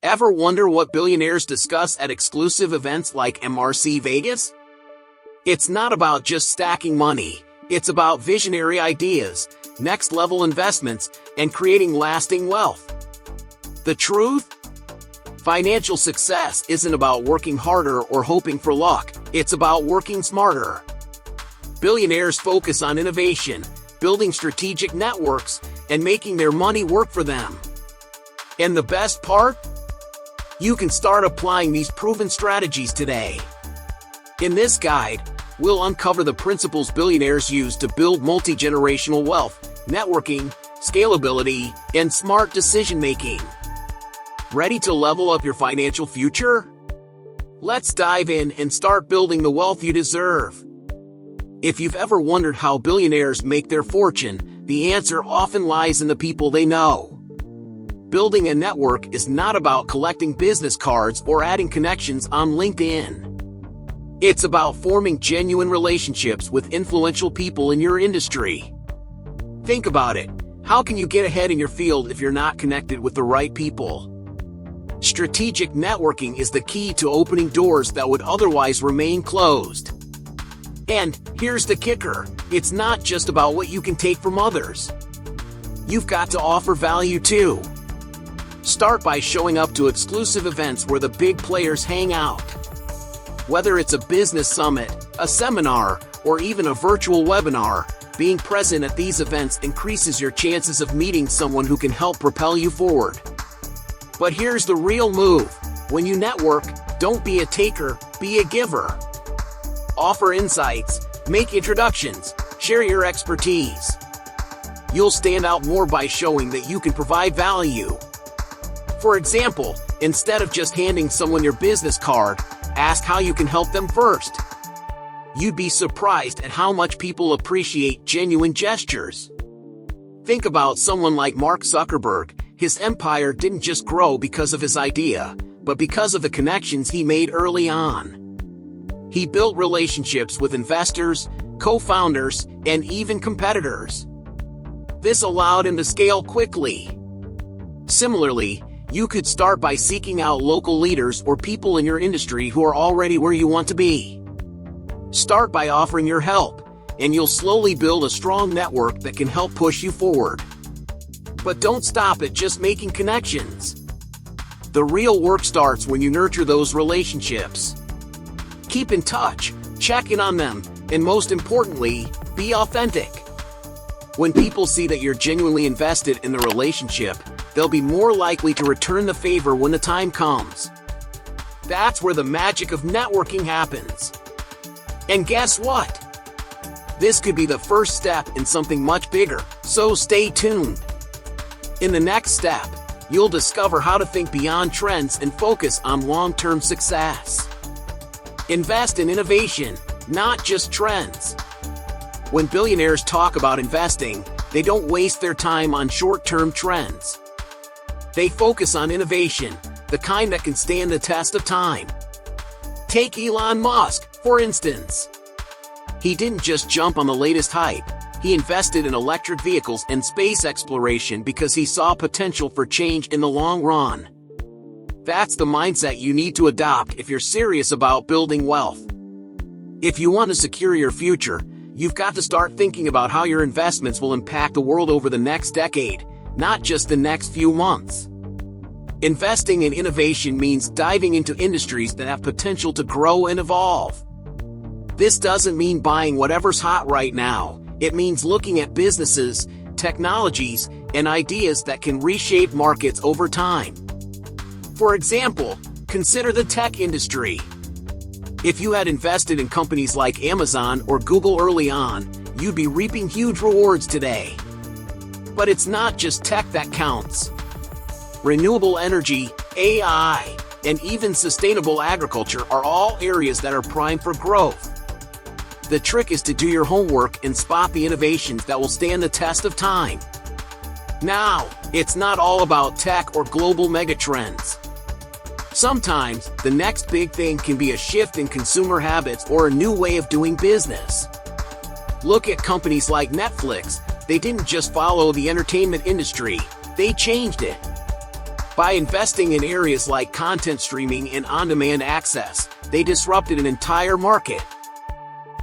Ever wonder what billionaires discuss at exclusive events like MRC Vegas? It's not about just stacking money. It's about visionary ideas, next-level investments, and creating lasting wealth. The truth? Financial success isn't about working harder or hoping for luck. It's about working smarter. Billionaires focus on innovation, building strategic networks, and making their money work for them. And the best part? You can start applying these proven strategies today. In this guide, we'll uncover the principles billionaires use to build multi-generational wealth, networking, scalability, and smart decision-making. Ready to level up your financial future? Let's dive in and start building the wealth you deserve. If you've ever wondered how billionaires make their fortune, the answer often lies in the people they know. Building a network is not about collecting business cards or adding connections on LinkedIn. It's about forming genuine relationships with influential people in your industry. Think about it. How can you get ahead in your field if you're not connected with the right people? Strategic networking is the key to opening doors that would otherwise remain closed. And here's the kicker. It's not just about what you can take from others. You've got to offer value too. Start by showing up to exclusive events where the big players hang out. Whether it's a business summit, a seminar, or even a virtual webinar, being present at these events increases your chances of meeting someone who can help propel you forward. But here's the real move. When you network, don't be a taker, be a giver. Offer insights, make introductions, share your expertise. You'll stand out more by showing that you can provide value. For example, instead of just handing someone your business card, ask how you can help them first. You'd be surprised at how much people appreciate genuine gestures. Think about someone like Mark Zuckerberg. His empire didn't just grow because of his idea, but because of the connections he made early on. He built relationships with investors, co-founders, and even competitors. This allowed him to scale quickly. Similarly, you could start by seeking out local leaders or people in your industry who are already where you want to be. Start by offering your help, and you'll slowly build a strong network that can help push you forward. But don't stop at just making connections. The real work starts when you nurture those relationships. Keep in touch, check in on them, and most importantly, be authentic. When people see that you're genuinely invested in the relationship, they'll be more likely to return the favor when the time comes. That's where the magic of networking happens. And guess what? This could be the first step in something much bigger, so stay tuned. In the next step, you'll discover how to think beyond trends and focus on long-term success. Invest in innovation, not just trends. When billionaires talk about investing, they don't waste their time on short-term trends. They focus on innovation, the kind that can stand the test of time. Take Elon Musk, for instance. He didn't just jump on the latest hype. He invested in electric vehicles and space exploration because he saw potential for change in the long run. That's the mindset you need to adopt if you're serious about building wealth. If you want to secure your future, you've got to start thinking about how your investments will impact the world over the next decade, not just the next few months. Investing in innovation means diving into industries that have potential to grow and evolve. This doesn't mean buying whatever's hot right now. It means looking at businesses, technologies, and ideas that can reshape markets over time. For example, consider the tech industry. If you had invested in companies like Amazon or Google early on, you'd be reaping huge rewards today. But it's not just tech that counts. Renewable energy, AI, and even sustainable agriculture are all areas that are primed for growth. The trick is to do your homework and spot the innovations that will stand the test of time. Now, it's not all about tech or global megatrends. Sometimes, the next big thing can be a shift in consumer habits or a new way of doing business. Look at companies like Netflix. They didn't just follow the entertainment industry, they changed it. By investing in areas like content streaming and on-demand access, they disrupted an entire market.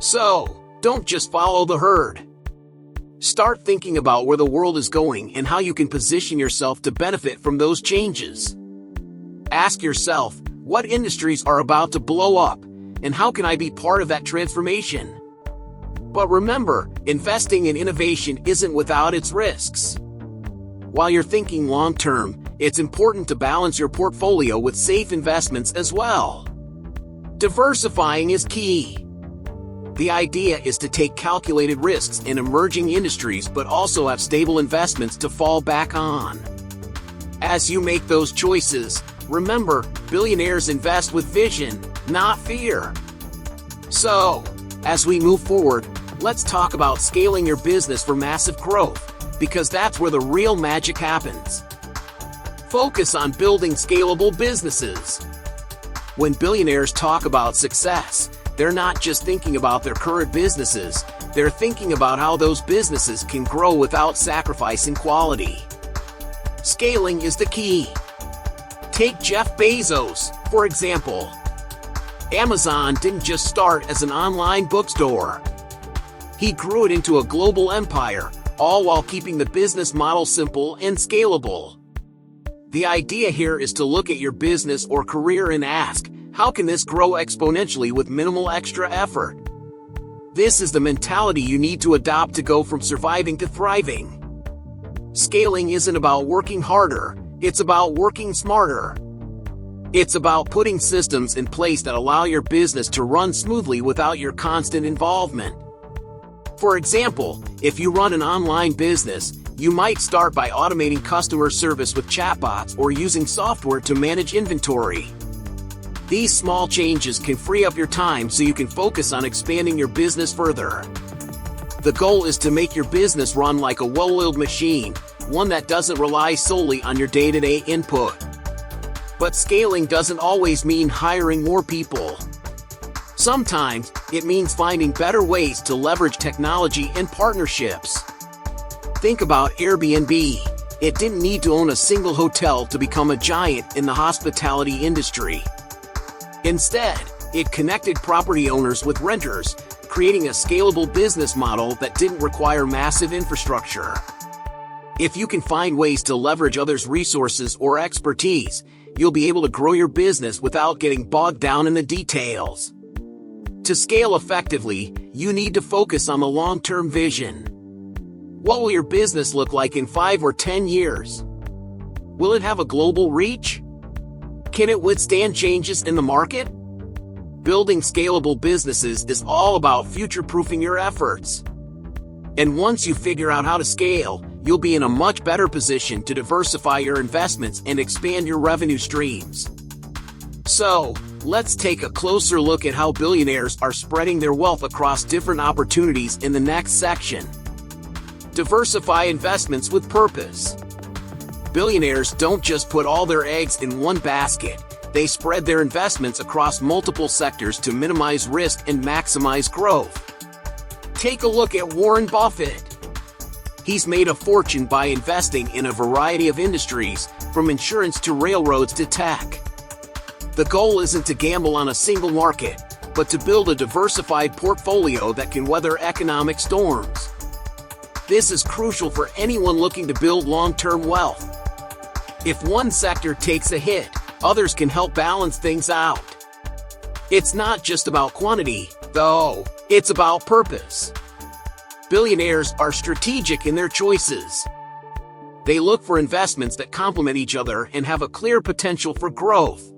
So, don't just follow the herd. Start thinking about where the world is going and how you can position yourself to benefit from those changes. Ask yourself, what industries are about to blow up, and how can I be part of that transformation? But remember, investing in innovation isn't without its risks. While you're thinking long-term, it's important to balance your portfolio with safe investments as well. Diversifying is key. The idea is to take calculated risks in emerging industries but also have stable investments to fall back on. As you make those choices, remember, billionaires invest with vision, not fear. So, as we move forward, let's talk about scaling your business for massive growth, because that's where the real magic happens. Focus on building scalable businesses. When billionaires talk about success, they're not just thinking about their current businesses, they're thinking about how those businesses can grow without sacrificing quality. Scaling is the key. Take Jeff Bezos, for example. Amazon didn't just start as an online bookstore. He grew it into a global empire, all while keeping the business model simple and scalable. The idea here is to look at your business or career and ask, how can this grow exponentially with minimal extra effort? This is the mentality you need to adopt to go from surviving to thriving. Scaling isn't about working harder, it's about working smarter. It's about putting systems in place that allow your business to run smoothly without your constant involvement. For example, if you run an online business, you might start by automating customer service with chatbots or using software to manage inventory. These small changes can free up your time so you can focus on expanding your business further. The goal is to make your business run like a well-oiled machine, one that doesn't rely solely on your day-to-day input. But scaling doesn't always mean hiring more people. Sometimes, it means finding better ways to leverage technology and partnerships. Think about Airbnb. It didn't need to own a single hotel to become a giant in the hospitality industry. Instead, it connected property owners with renters, creating a scalable business model that didn't require massive infrastructure. If you can find ways to leverage others' resources or expertise, you'll be able to grow your business without getting bogged down in the details. To scale effectively, you need to focus on the long-term vision. What will your business look like in 5 or 10 years? Will it have a global reach? Can it withstand changes in the market? Building scalable businesses is all about future-proofing your efforts. And once you figure out how to scale, you'll be in a much better position to diversify your investments and expand your revenue streams. So, let's take a closer look at how billionaires are spreading their wealth across different opportunities in the next section. Diversify investments with purpose. Billionaires don't just put all their eggs in one basket, they spread their investments across multiple sectors to minimize risk and maximize growth. Take a look at Warren Buffett. He's made a fortune by investing in a variety of industries, from insurance to railroads to tech. The goal isn't to gamble on a single market, but to build a diversified portfolio that can weather economic storms. This is crucial for anyone looking to build long-term wealth. If one sector takes a hit, others can help balance things out. It's not just about quantity, though, it's about purpose. Billionaires are strategic in their choices. They look for investments that complement each other and have a clear potential for growth.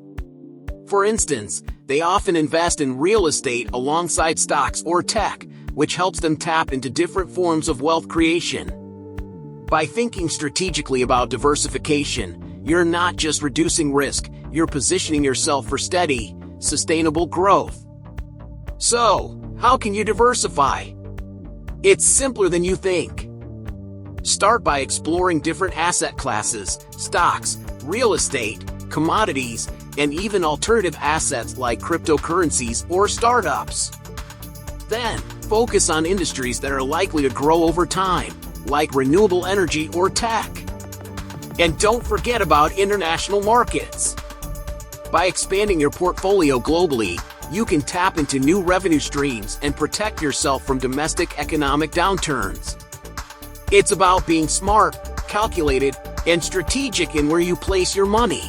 For instance, they often invest in real estate alongside stocks or tech, which helps them tap into different forms of wealth creation. By thinking strategically about diversification, you're not just reducing risk, you're positioning yourself for steady, sustainable growth. So, how can you diversify? It's simpler than you think. Start by exploring different asset classes, stocks, real estate, commodities, and even alternative assets like cryptocurrencies or startups. Then, focus on industries that are likely to grow over time, like renewable energy or tech. And don't forget about international markets. By expanding your portfolio globally, you can tap into new revenue streams and protect yourself from domestic economic downturns. It's about being smart, calculated, and strategic in where you place your money.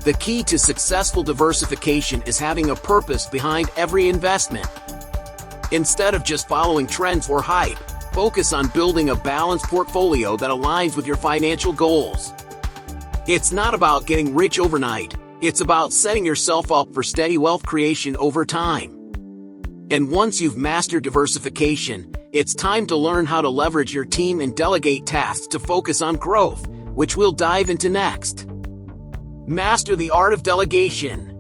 The key to successful diversification is having a purpose behind every investment. Instead of just following trends or hype, focus on building a balanced portfolio that aligns with your financial goals. It's not about getting rich overnight. It's about setting yourself up for steady wealth creation over time. And once you've mastered diversification, it's time to learn how to leverage your team and delegate tasks to focus on growth, which we'll dive into next. Master the art of delegation.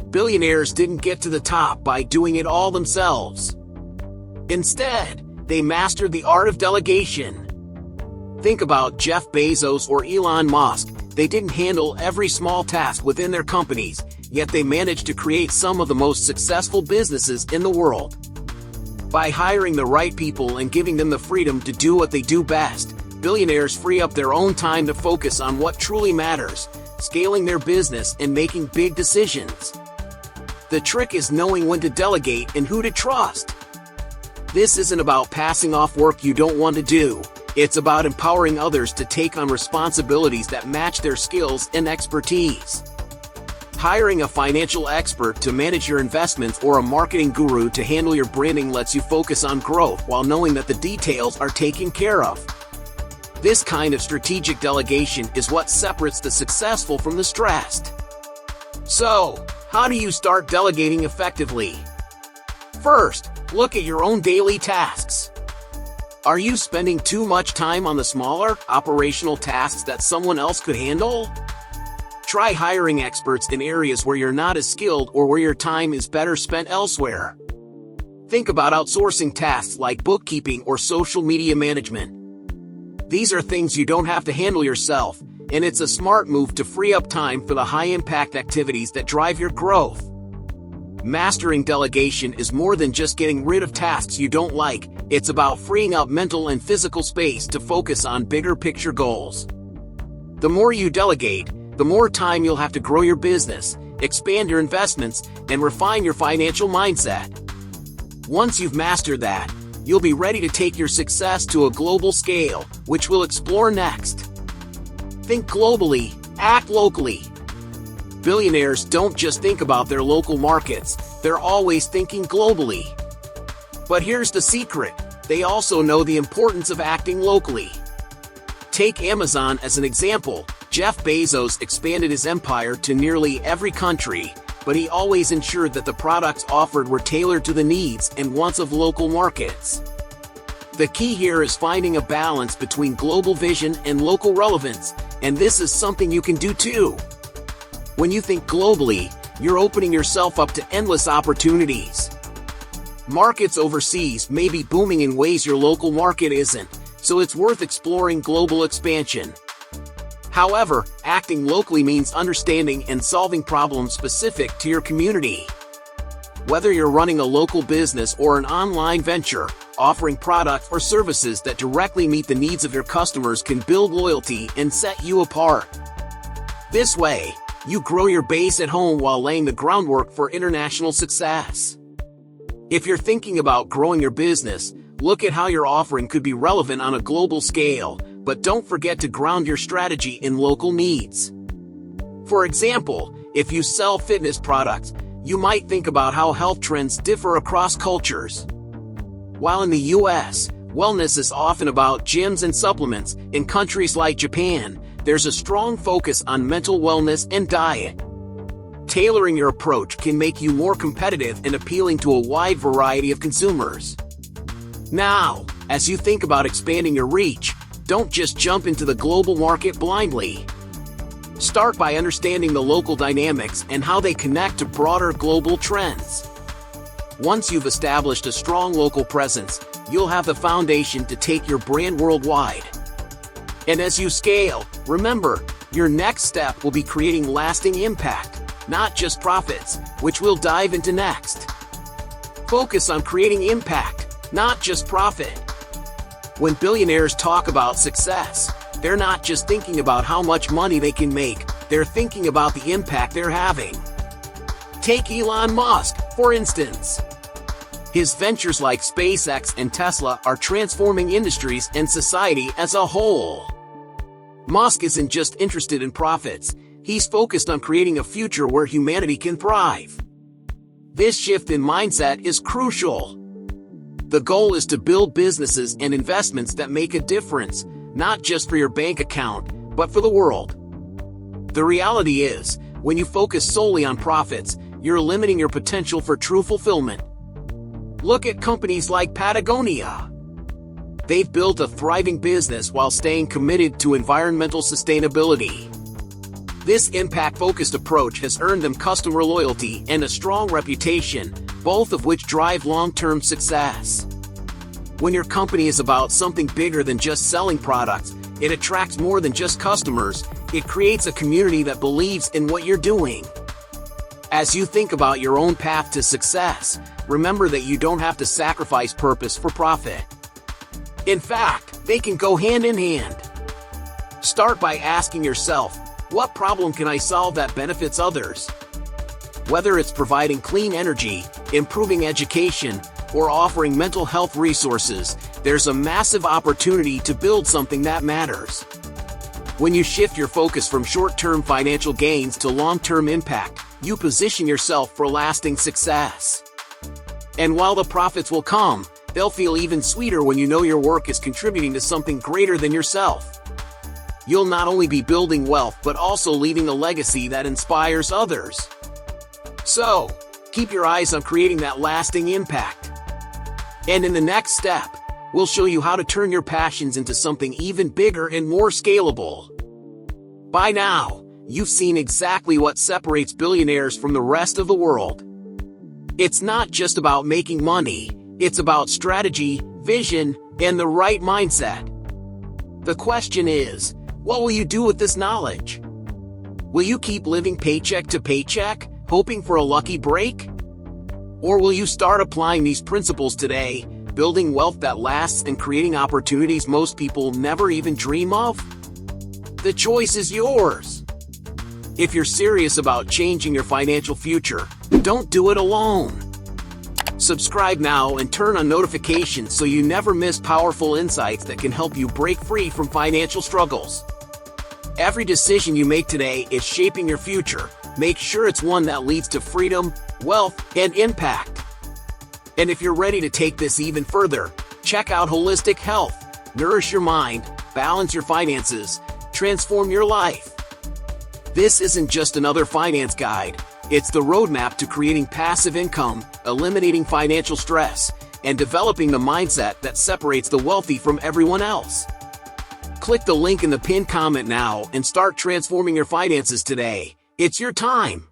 Billionaires didn't get to the top by doing it all themselves. Instead, they mastered the art of delegation. Think about Jeff Bezos or Elon Musk. They didn't handle every small task within their companies, yet they managed to create some of the most successful businesses in the world. By hiring the right people and giving them the freedom to do what they do best, billionaires free up their own time to focus on what truly matters, scaling their business and making big decisions. The trick is knowing when to delegate and who to trust. This isn't about passing off work you don't want to do. It's about empowering others to take on responsibilities that match their skills and expertise. Hiring a financial expert to manage your investments or a marketing guru to handle your branding lets you focus on growth while knowing that the details are taken care of. This kind of strategic delegation is what separates the successful from the stressed. So, how do you start delegating effectively? First, look at your own daily tasks. Are you spending too much time on the smaller, operational tasks that someone else could handle? Try hiring experts in areas where you're not as skilled or where your time is better spent elsewhere. Think about outsourcing tasks like bookkeeping or social media management. These are things you don't have to handle yourself, and it's a smart move to free up time for the high-impact activities that drive your growth. Mastering delegation is more than just getting rid of tasks you don't like. It's about freeing up mental and physical space to focus on bigger picture goals. The more you delegate, the more time you'll have to grow your business, expand your investments, and refine your financial mindset. Once you've mastered that, you'll be ready to take your success to a global scale, which we'll explore next. Think globally, act locally. Billionaires don't just think about their local markets, they're always thinking globally. But here's the secret, they also know the importance of acting locally. Take Amazon as an example. Jeff Bezos expanded his empire to nearly every country, but he always ensured that the products offered were tailored to the needs and wants of local markets. The key here is finding a balance between global vision and local relevance, and this is something you can do too. When you think globally, you're opening yourself up to endless opportunities. Markets overseas may be booming in ways your local market isn't, so it's worth exploring global expansion. However, acting locally means understanding and solving problems specific to your community. Whether you're running a local business or an online venture, offering products or services that directly meet the needs of your customers can build loyalty and set you apart. This way, you grow your base at home while laying the groundwork for international success. If you're thinking about growing your business, look at how your offering could be relevant on a global scale, but don't forget to ground your strategy in local needs. For example, if you sell fitness products, you might think about how health trends differ across cultures. While in the US, wellness is often about gyms and supplements, in countries like Japan, there's a strong focus on mental wellness and diet. Tailoring your approach can make you more competitive and appealing to a wide variety of consumers. Now, as you think about expanding your reach, don't just jump into the global market blindly. Start by understanding the local dynamics and how they connect to broader global trends. Once you've established a strong local presence, you'll have the foundation to take your brand worldwide. And as you scale, remember, your next step will be creating lasting impact, not just profits, which we'll dive into next. Focus on creating impact, not just profit. When billionaires talk about success, They're not just thinking about how much money they can make, they're thinking about the impact they're having. Take Elon Musk, for instance. His ventures like SpaceX and Tesla are transforming industries and society as a whole. Musk isn't just interested in profits, he's focused on creating a future where humanity can thrive. This shift in mindset is crucial. The goal is to build businesses and investments that make a difference, not just for your bank account, but for the world. The reality is, when you focus solely on profits, you're limiting your potential for true fulfillment. Look at companies like Patagonia. They've built a thriving business while staying committed to environmental sustainability. This impact-focused approach has earned them customer loyalty and a strong reputation, both of which drive long-term success. When your company is about something bigger than just selling products, it attracts more than just customers, it creates a community that believes in what you're doing. As you think about your own path to success, remember that you don't have to sacrifice purpose for profit. In fact, they can go hand in hand. Start by asking yourself, what problem can I solve that benefits others? Whether it's providing clean energy, improving education, or offering mental health resources, there's a massive opportunity to build something that matters. When you shift your focus from short-term financial gains to long-term impact, you position yourself for lasting success. And while the profits will come, they'll feel even sweeter when you know your work is contributing to something greater than yourself. You'll not only be building wealth but also leaving a legacy that inspires others. So, keep your eyes on creating that lasting impact. And in the next step, we'll show you how to turn your passions into something even bigger and more scalable. By now, you've seen exactly what separates billionaires from the rest of the world. It's not just about making money, it's about strategy, vision, and the right mindset. The question is, what will you do with this knowledge? Will you keep living paycheck to paycheck, hoping for a lucky break? Or will you start applying these principles today, building wealth that lasts and creating opportunities most people never even dream of? The choice is yours. If you're serious about changing your financial future, don't do it alone. Subscribe now and turn on notifications so you never miss powerful insights that can help you break free from financial struggles. Every decision you make today is shaping your future. Make sure it's one that leads to freedom, wealth, and impact. And if you're ready to take this even further, check out Holistic Health. Nourish your mind, balance your finances, transform your life. This isn't just another finance guide. It's the roadmap to creating passive income, eliminating financial stress, and developing the mindset that separates the wealthy from everyone else. Click the link in the pinned comment now and start transforming your finances today. It's your time.